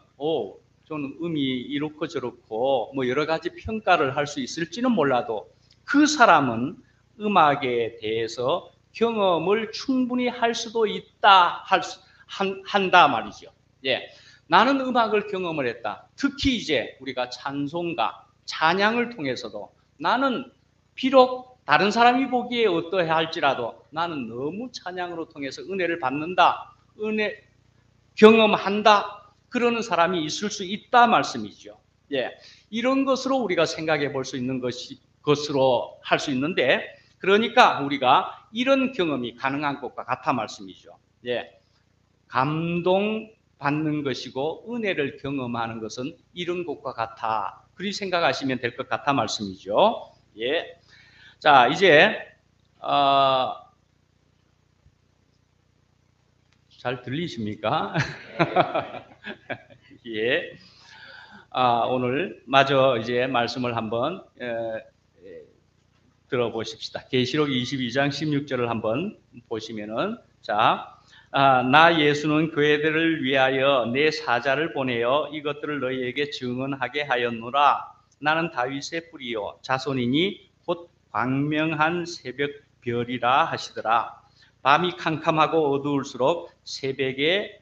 저는 음이 이렇고 저렇고 뭐 여러 가지 평가를 할 수 있을지는 몰라도 그 사람은 음악에 대해서 경험을 충분히 할 수도 있다 한다 말이죠. 예, 나는 음악을 경험을 했다. 특히 이제 우리가 찬송가, 찬양을 통해서도 나는 비록 다른 사람이 보기에 어떠해 할지라도 나는 너무 찬양으로 통해서 은혜를 받는다. 경험한다. 그러는 사람이 있을 수 있다 말씀이죠. 예, 이런 것으로 우리가 생각해 볼 수 있는 것으로 할 수 있는데, 그러니까 우리가 이런 경험이 가능한 것과 같아 말씀이죠. 예, 감동 받는 것이고 은혜를 경험하는 것은 이런 것과 같아. 그리 생각하시면 될 것 같아 말씀이죠. 예, 자 이제 잘 들리십니까? 예. 오늘 마저 이제 말씀을 한번 들어보십시다. 계시록 22장 16절을 한번 보시면은, 자, 나 예수는 교회들을 위하여 내 사자를 보내어 이것들을 너희에게 증언하게 하였노라. 나는 다윗의 뿌리요 자손이니 곧 광명한 새벽 별이라 하시더라. 밤이 캄캄하고 어두울수록 새벽에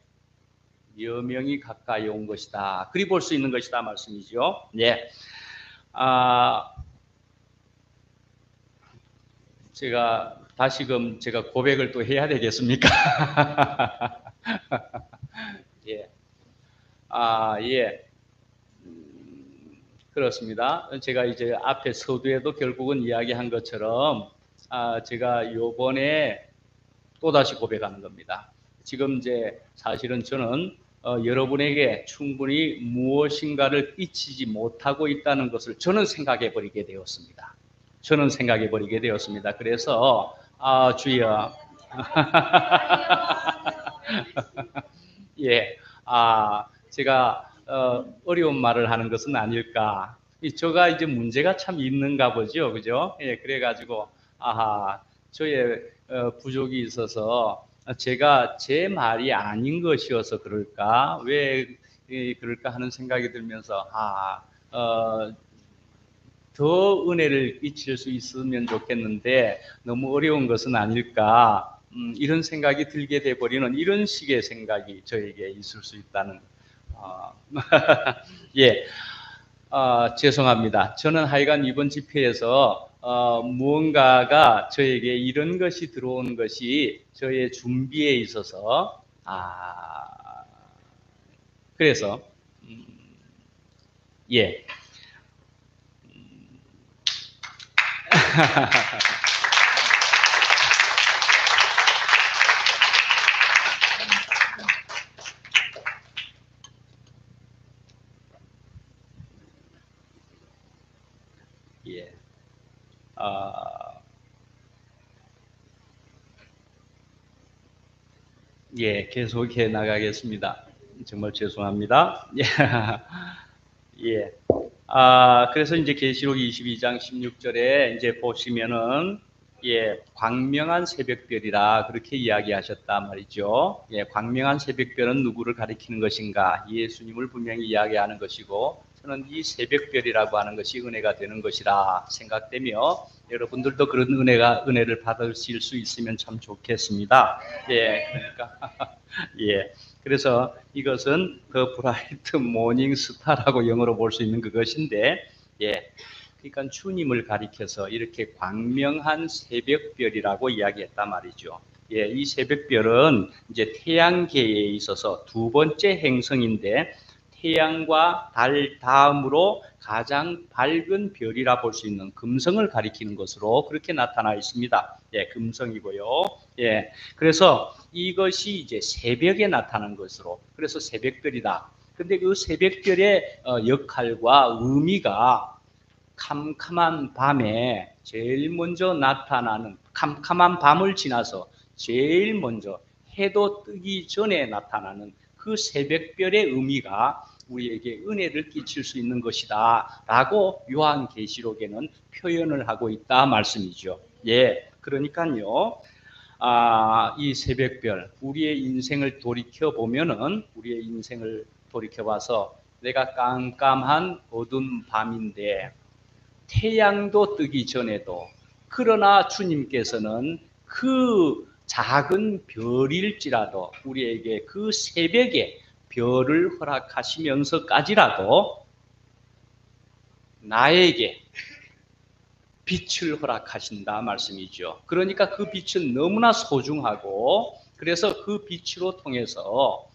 여명이 가까이 온 것이다. 그리 볼 수 있는 것이다 말씀이죠. 예. 제가 다시금 제가 고백을 또 해야 되겠습니까? 예. 예. 그렇습니다. 제가 이제 앞에 서두에도 결국은 이야기한 것처럼 제가 요번에 또다시 고백하는 겁니다. 지금 이제 사실은 저는 여러분에게 충분히 무엇인가를 끼치지 못하고 있다는 것을 저는 생각해 버리게 되었습니다. 그래서 주여 예, 제가 어려운 말을 하는 것은 아닐까. 저가 이제 문제가 참 있는가 보죠, 그죠? 예, 그래가지고 저의 부족이 있어서 제가 제 말이 아닌 것이어서 그럴까? 왜 그럴까 하는 생각이 들면서 더 은혜를 끼칠 수 있으면 좋겠는데 너무 어려운 것은 아닐까, 이런 생각이 들게 돼버리는 이런 식의 생각이 저에게 있을 수 있다는 예, 죄송합니다. 저는 하여간 이번 집회에서 무언가가 저에게 이런 것이 들어온 것이 저의 준비에 있어서 그래서 예. 예. 예, 계속해 나가겠습니다. 정말 죄송합니다. 예. 그래서 이제 계시록 22장 16절에 이제 보시면은 예, 광명한 새벽별이라 그렇게 이야기하셨다 말이죠. 예, 광명한 새벽별은 누구를 가리키는 것인가? 예수님을 분명히 이야기하는 것이고, 저는 이 새벽별이라고 하는 것이 은혜가 되는 것이라 생각되며, 여러분들도 그런 은혜를 받으실 수 있으면 참 좋겠습니다. 예, 그러니까 예. 그래서 이것은 더 브라이트 모닝 스타라고 영어로 볼 수 있는 그것인데, 예. 그러니까 주님을 가리켜서 이렇게 광명한 새벽별이라고 이야기했단 말이죠. 예, 이 새벽별은 이제 태양계에 있어서 두 번째 행성인데, 태양과 달 다음으로 가장 밝은 별이라 볼 수 있는 금성을 가리키는 것으로 그렇게 나타나 있습니다. 예, 금성이고요. 예, 그래서 이것이 이제 새벽에 나타난 것으로, 그래서 새벽별이다. 근데 그 새벽별의 역할과 의미가 캄캄한 밤에 제일 먼저 나타나는, 캄캄한 밤을 지나서 제일 먼저 해도 뜨기 전에 나타나는 그 새벽별의 의미가 우리에게 은혜를 끼칠 수 있는 것이다 라고 요한계시록에는 표현을 하고 있다 말씀이죠. 예, 그러니까요, 이 새벽별, 우리의 인생을 돌이켜봐서 내가 깜깜한 어두운 밤인데 태양도 뜨기 전에도, 그러나 주님께서는 그 작은 별일지라도 우리에게 그 새벽에 별을 허락하시면서까지라도 나에게 빛을 허락하신다 말씀이죠. 그러니까 그 빛은 너무나 소중하고, 그래서 그 빛으로 통해서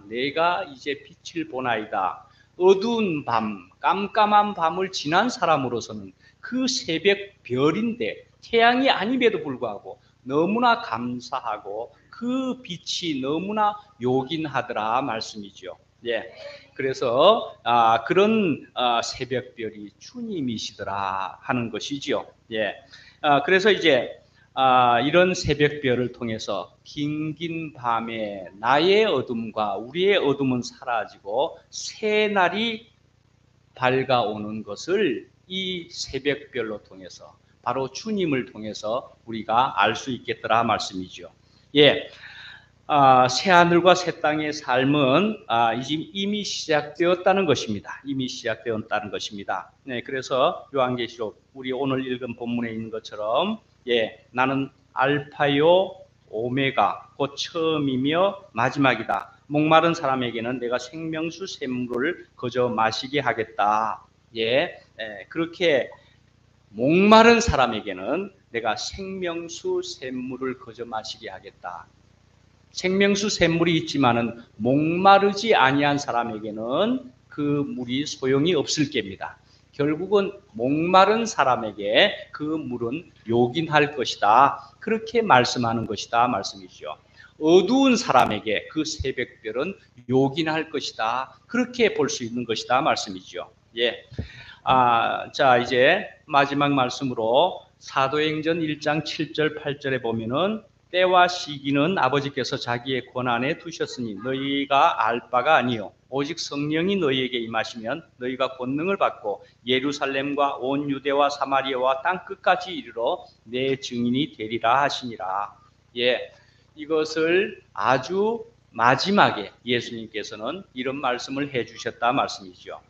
내가 이제 빛을 보나이다, 어두운 밤, 깜깜한 밤을 지난 사람으로서는 그 새벽 별인데 태양이 아님에도 불구하고 너무나 감사하고 그 빛이 너무나 요긴하더라 말씀이죠. 예. 그래서 그런 새벽별이 주님이시더라 하는 것이지요. 예. 그래서 이제 이런 새벽별을 통해서 긴긴 밤에 나의 어둠과 우리의 어둠은 사라지고 새 날이 밝아오는 것을 이 새벽별로 통해서 바로 주님을 통해서 우리가 알 수 있겠더라 말씀이죠. 예, 새하늘과 새 땅의 삶은 이미 시작되었다는 것입니다. 이미 시작되었다는 것입니다. 네, 그래서 요한계시록 우리 오늘 읽은 본문에 있는 것처럼 나는 알파요 오메가 곧 처음이며 마지막이다. 목마른 사람에게는 내가 생명수 샘물을 거저 마시게 하겠다. 그렇게 목마른 사람에게는 내가 생명수 샘물을 거저 마시게 하겠다. 생명수 샘물이 있지만은 목마르지 아니한 사람에게는 그 물이 소용이 없을 겁니다. 결국은 목마른 사람에게 그 물은 요긴할 것이다. 그렇게 말씀하는 것이다 말씀이죠. 어두운 사람에게 그 새벽별은 요긴할 것이다. 그렇게 볼 수 있는 것이다 말씀이죠. 자, 이제 마지막 말씀으로 사도행전 1장 7절 8절에 보면은 때와 시기는 아버지께서 자기의 권한에 두셨으니 너희가 알 바가 아니요 오직 성령이 너희에게 임하시면 너희가 권능을 받고 예루살렘과 온 유대와 사마리아와 땅 끝까지 이르러 내 증인이 되리라 하시니라. 이것을 아주 마지막에 예수님께서는 이런 말씀을 해주셨다 말씀이죠.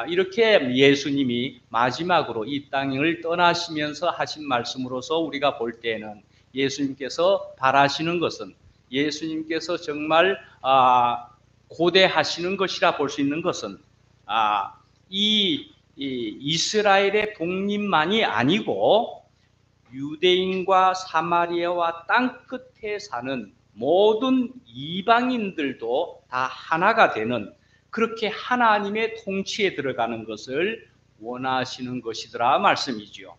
이렇게 예수님이 마지막으로 이 땅을 떠나시면서 하신 말씀으로서 우리가 볼 때에는 예수님께서 바라시는 것은 예수님께서 정말 고대하시는 것이라 볼 수 있는 것은 이 이스라엘의 독립만이 아니고 유대인과 사마리아와 땅 끝에 사는 모든 이방인들도 다 하나가 되는 그렇게 하나님의 통치에 들어가는 것을 원하시는 것이더라 말씀이지요.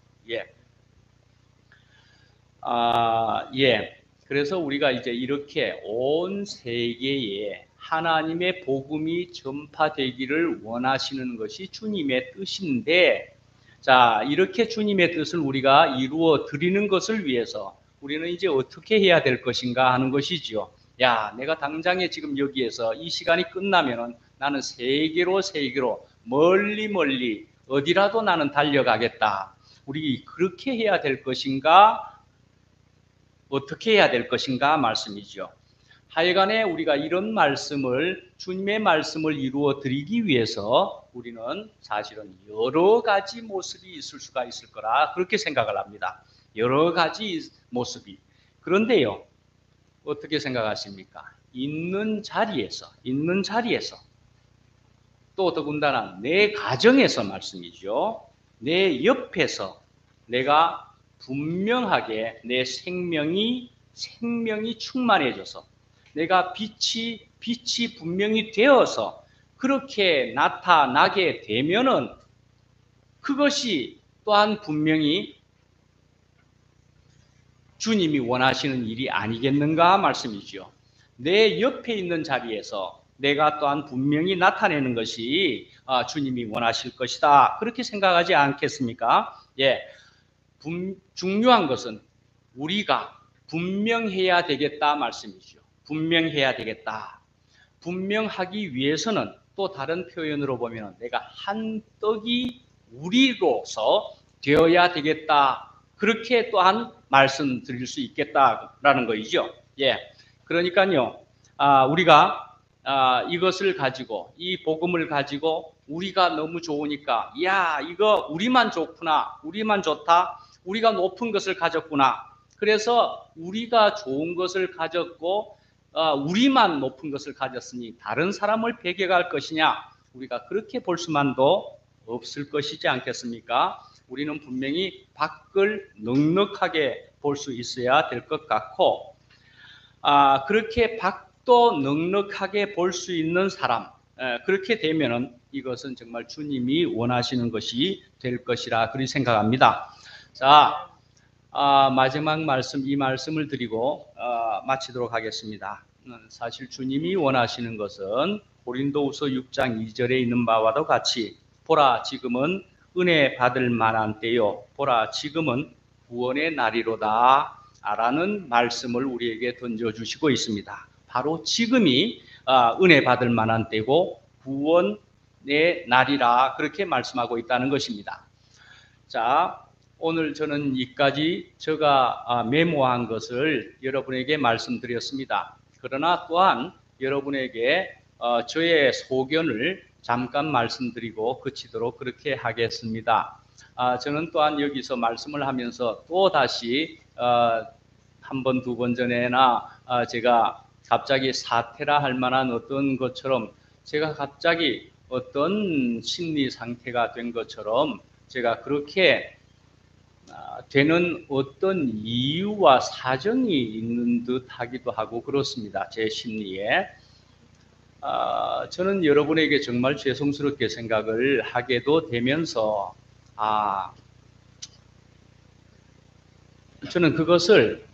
그래서 우리가 이제 이렇게 온 세계에 하나님의 복음이 전파되기를 원하시는 것이 주님의 뜻인데, 자, 이렇게 주님의 뜻을 우리가 이루어 드리는 것을 위해서 우리는 이제 어떻게 해야 될 것인가 하는 것이지요. 내가 당장에 지금 여기에서 이 시간이 끝나면은 나는 세계로 멀리 어디라도 나는 달려가겠다. 우리 그렇게 해야 될 것인가? 어떻게 해야 될 것인가 말씀이죠. 하여간에 우리가 이런 말씀을 주님의 말씀을 이루어 드리기 위해서 우리는 사실은 여러 가지 모습이 있을 수가 있을 거라 그렇게 생각을 합니다. 여러 가지 모습이. 그런데요, 어떻게 생각하십니까? 있는 자리에서 또 더군다나 내 가정에서 말씀이죠. 내 옆에서 내가 분명하게 내 생명이 충만해져서 내가 빛이 분명히 되어서 그렇게 나타나게 되면은 그것이 또한 분명히 주님이 원하시는 일이 아니겠는가 말씀이죠. 내 옆에 있는 자리에서 내가 또한 분명히 나타내는 것이 주님이 원하실 것이다. 그렇게 생각하지 않겠습니까? 중요한 것은 우리가 분명해야 되겠다 말씀이죠. 분명해야 되겠다. 분명하기 위해서는 또 다른 표현으로 보면 내가 한 떡이 우리로서 되어야 되겠다. 그렇게 또한 말씀드릴 수 있겠다라는 거이죠. 그러니까요, 우리가 이것을 가지고 이 복음을 가지고 우리가 너무 좋으니까 이거 우리만 좋구나, 우리만 좋다, 우리가 높은 것을 가졌구나. 그래서 우리가 좋은 것을 가졌고 우리만 높은 것을 가졌으니 다른 사람을 배격할 것이냐, 우리가 그렇게 볼 수만도 없을 것이지 않겠습니까? 우리는 분명히 밖을 넉넉하게 볼 수 있어야 될 것 같고 그렇게 밖도 넉넉하게 볼 수 있는 사람, 그렇게 되면은 이것은 정말 주님이 원하시는 것이 될 것이라 그리 생각합니다. 자, 마지막 말씀, 이 말씀을 드리고 마치도록 하겠습니다. 사실 주님이 원하시는 것은 고린도후서 6장 2절에 있는 바와도 같이 보라 지금은 은혜 받을 만한 때요 보라 지금은 구원의 날이로다 라는 말씀을 우리에게 던져주시고 있습니다. 바로 지금이 은혜 받을 만한 때고 구원의 날이라 그렇게 말씀하고 있다는 것입니다. 자, 오늘 저는 이까지 제가 메모한 것을 여러분에게 말씀드렸습니다. 그러나 또한 여러분에게 저의 소견을 잠깐 말씀드리고 그치도록 그렇게 하겠습니다. 저는 또한 여기서 말씀을 하면서 또 다시 한 번, 두 번 전에나 제가 갑자기 사태라 할 만한 어떤 것처럼 제가 갑자기 어떤 심리 상태가 된 것처럼 제가 그렇게 되는 어떤 이유와 사정이 있는 듯 하기도 하고 그렇습니다. 제 심리에. 저는 여러분에게 정말 죄송스럽게 생각을 하게도 되면서 저는 그것을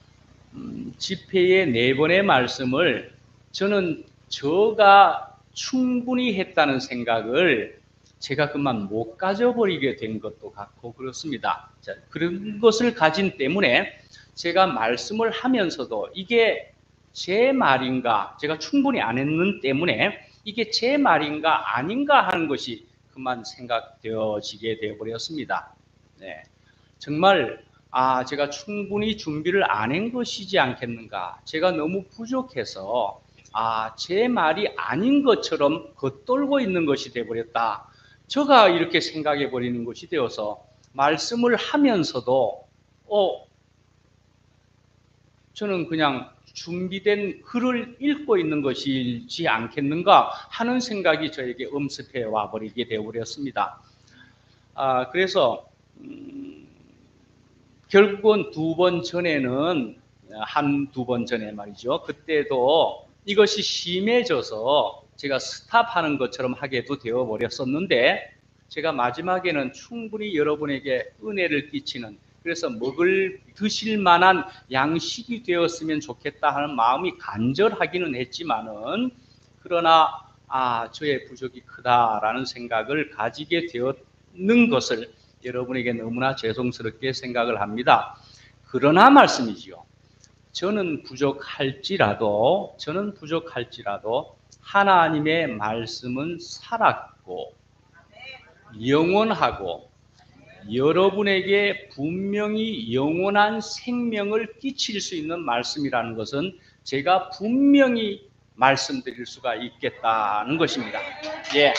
집회의 4번의 말씀을 저는 저가 충분히 했다는 생각을 제가 그만 못 가져버리게 된 것도 같고 그렇습니다. 자, 그런 것을 가진 때문에 제가 말씀을 하면서도 이게 제 말인가, 제가 충분히 안 했는 때문에 이게 제 말인가 아닌가 하는 것이 그만 생각되어지게 되어버렸습니다. 네. 정말 제가 충분히 준비를 안 한 것이지 않겠는가, 제가 너무 부족해서 제 말이 아닌 것처럼 겉돌고 있는 것이 되어버렸다. 제가 이렇게 생각해 버리는 것이 되어서 말씀을 하면서도 저는 그냥 준비된 글을 읽고 있는 것이지 않겠는가 하는 생각이 저에게 엄습해 와 버리게 되어버렸습니다. 그래서 결국은 2번 전에는 한두 번 전에 말이죠. 그때도 이것이 심해져서 제가 스탑하는 것처럼 하게도 되어버렸었는데 제가 마지막에는 충분히 여러분에게 은혜를 끼치는, 그래서 드실 만한 양식이 되었으면 좋겠다 하는 마음이 간절하기는 했지만은 그러나 저의 부족이 크다라는 생각을 가지게 되었는 것을 여러분에게 너무나 죄송스럽게 생각을 합니다. 그러나 말씀이지요. 저는 부족할지라도 하나님의 말씀은 살았고 영원하고 여러분에게 분명히 영원한 생명을 끼칠 수 있는 말씀이라는 것은 제가 분명히 말씀드릴 수가 있겠다는 것입니다. 예.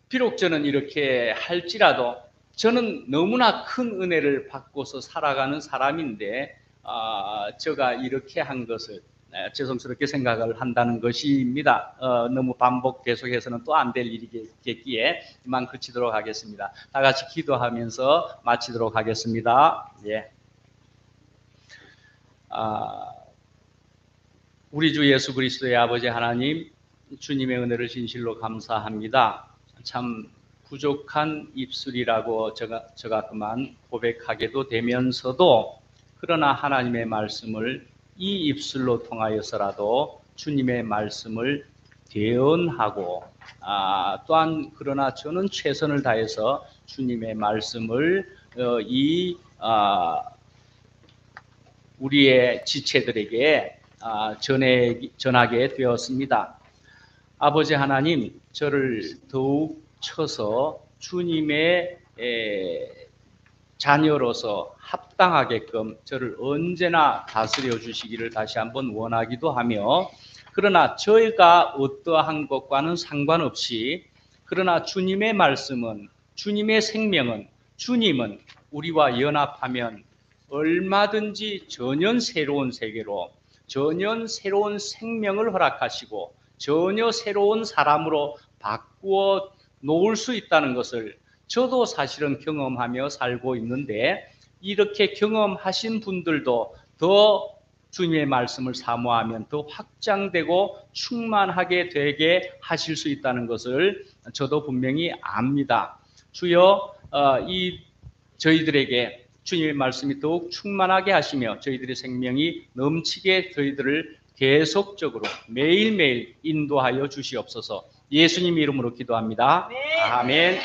비록 저는 이렇게 할지라도 저는 너무나 큰 은혜를 받고서 살아가는 사람인데 제가 이렇게 한 것을 죄송스럽게 생각을 한다는 것입니다. 너무 반복 계속해서는 또 안 될 일이겠기에 이만 그치도록 하겠습니다. 다 같이 기도하면서 마치도록 하겠습니다. 예. 우리 주 예수 그리스도의 아버지 하나님, 주님의 은혜를 진실로 감사합니다. 참 부족한 입술이라고 제가 그만 고백하게도 되면서도 그러나 하나님의 말씀을 이 입술로 통하여서라도 주님의 말씀을 대언하고 또한 그러나 저는 최선을 다해서 주님의 말씀을 우리의 지체들에게 전하게 되었습니다. 아버지 하나님, 저를 더욱 쳐서 주님의 자녀로서 합당하게끔 저를 언제나 다스려 주시기를 다시 한번 원하기도 하며, 그러나 저희가 어떠한 것과는 상관없이 그러나 주님의 말씀은, 주님의 생명은, 주님은 우리와 연합하면 얼마든지 전혀 새로운 세계로, 전혀 새로운 생명을 허락하시고 전혀 새로운 사람으로 바꾸어 놓을 수 있다는 것을 저도 사실은 경험하며 살고 있는데 이렇게 경험하신 분들도 더 주님의 말씀을 사모하면 더 확장되고 충만하게 되게 하실 수 있다는 것을 저도 분명히 압니다. 주여 이 저희들에게 주님의 말씀이 더욱 충만하게 하시며 저희들의 생명이 넘치게 저희들을 계속적으로 매일매일 인도하여 주시옵소서. 예수님 이름으로 기도합니다. 아멘.